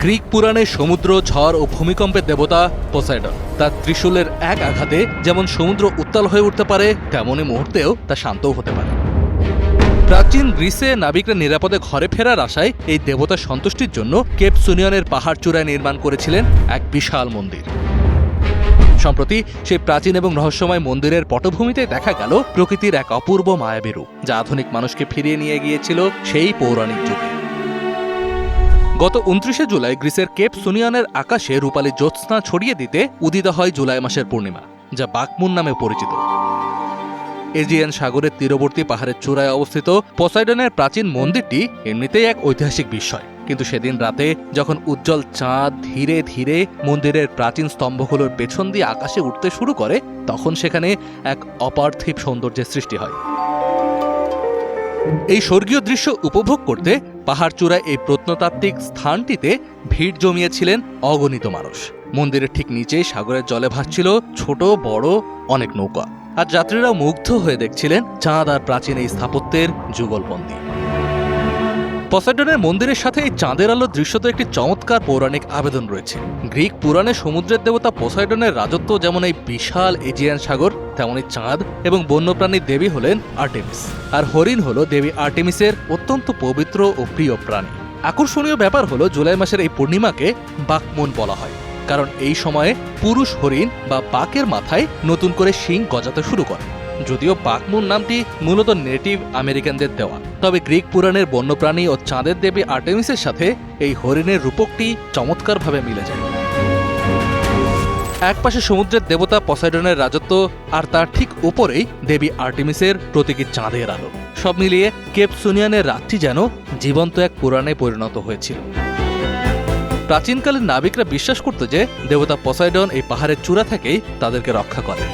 Greek পুরাণে সমুদ্র, ঝড় ও ভূমিকম্পের দেবতা পোসাইডন। তার ত্রিশূলের এক আঘাতে যেমন সমুদ্র উত্তাল হয়ে উঠতে পারে, তেমনই মুহূর্তেও তা শান্তও হতে পারে। প্রাচীন গ্রিসে নাবিকরা নিরাপদে ঘরে ফেরার আশায় এই দেবতার সন্তুষ্টির জন্য কেপ সুনিয়নের পাহাড় চূড়ায় নির্মাণ করেছিলেন এক বিশাল মন্দির। সম্প্রতি সেই প্রাচীন এবং রহস্যময় মন্দিরের পটভূমিতে দেখা গেল প্রকৃতির এক অপূর্ব মায়াবী রূপ, যা আধুনিক মানুষকে ফিরিয়ে নিয়ে গিয়েছিল সেই পৌরাণিক যুগে। গত 29শে জুলাই গ্রিসের কেপ সুনিয়নের আকাশে রূপালী জ্যোৎস্না ছড়িয়ে দিতে উদিত হয় জুলাই মাসের পূর্ণিমা, যা বাকমুন নামে পরিচিত। এজিয়ান সাগরের তীরবর্তী পাহাড়ের চূড়ায় অবস্থিত পোসাইডনের প্রাচীন মন্দিরটি এমনিতেই এক ঐতিহাসিক বিষয়, কিন্তু সেদিন রাতে যখন উজ্জ্বল চাঁদ ধীরে ধীরে মন্দিরের প্রাচীন স্তম্ভগুলোর পেছন দিয়ে আকাশে উঠতে শুরু করে, তখন সেখানে এক অপার্থিব সৌন্দর্যের সৃষ্টি হয়। এই স্বর্গীয় দৃশ্য উপভোগ করতে পাহাড় চূড়ায় এই প্রত্নতাত্ত্বিক স্থানটিতে ভিড় জমিয়েছিলেন অগণিত মানুষ। মন্দিরের ঠিক নিচেই সাগরের জলে ভাসছিল ছোট বড় অনেক নৌকা, আর যাত্রীরাও মুগ্ধ হয়ে দেখছিলেন চাঁদ আর প্রাচীন এই স্থাপত্যের যুগলবন্দী। পোসাইডনের মন্দিরের সাথে এই চাঁদের আলোর দৃশ্যতে একটি চমৎকার পৌরাণিক আবেদন রয়েছে। গ্রিক পুরাণে সমুদ্রের দেবতা পোসাইডনের রাজত্ব যেমন এই বিশাল এজিয়ান সাগর, তেমনি চাঁদ এবং বন্যপ্রাণীর দেবী হলেন আর্টেমিস, আর হরিণ হল দেবী আর্টেমিসের অত্যন্ত পবিত্র ও প্রিয় প্রাণী। আকর্ষণীয় ব্যাপার হলো জুলাই মাসের এই পূর্ণিমাকে বাকমুন বলা হয়, কারণ এই সময়ে পুরুষ হরিণ বা বাকের মাথায় নতুন করে শিং গজাতে শুরু করে। যদিও বাকমুন নামটি মূলত নেটিভ আমেরিকানদের দেওয়া, তবে গ্রিক পুরাণের বন্যপ্রাণী ও চাঁদের দেবী আর্টেমিসের সাথে এই হরিণের রূপকটি চমৎকারভাবে মিলে যায়। একপাশে সমুদ্রের দেবতা পোসাইডনের রাজত্ব, আর তার ঠিক উপরেই দেবী আর্টেমিসের প্রতীকী চাঁদের আলো। সব মিলিয়ে কেপ সুনিয়নের রাতটি যেন জীবন্ত এক পুরাণে পরিণত হয়েছিল। প্রাচীনকালের নাবিকরা বিশ্বাস করত যে দেবতা পোসাইডন এই পাহাড়ের চূড়া থেকেই তাদেরকে রক্ষা করে।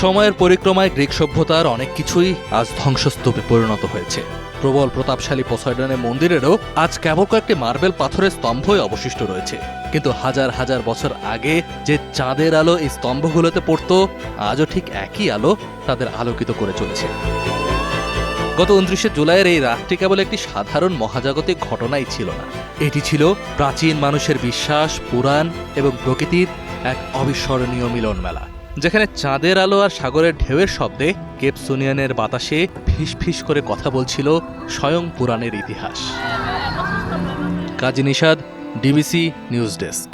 সময়ের পরিক্রমায় গ্রিক সভ্যতার অনেক কিছুই আজ ধ্বংসস্তূপে পরিণত হয়েছে। প্রবল প্রতাপশালী পোসাইডনের মন্দিরেরও আজ কেবল কয়েকটি মার্বেল পাথরের স্তম্ভই অবশিষ্ট রয়েছে, কিন্তু হাজার হাজার বছর আগে যে চাঁদের আলো এই স্তম্ভগুলোতে পড়ত, আজও ঠিক একই আলো তাদের আলোকিত করে চলেছে। গত 29শে জুলাইয়ের এই রাতটি কেবল একটি সাধারণ মহাজাগতিক ঘটনাই ছিল না, এটি ছিল প্রাচীন মানুষের বিশ্বাস, পুরাণ এবং প্রকৃতির এক অবিস্মরণীয় মিলন মেলা, যেখানে চাঁদের আলো আর সাগরের ঢেউয়ের শব্দে কেপ সুনিয়নের বাতাসে ফিস ফিস করে কথা বলছিল স্বয়ং পুরাণের ইতিহাস। কাজী নিশাদ, ডিবিসি নিউজ ডেস্ক।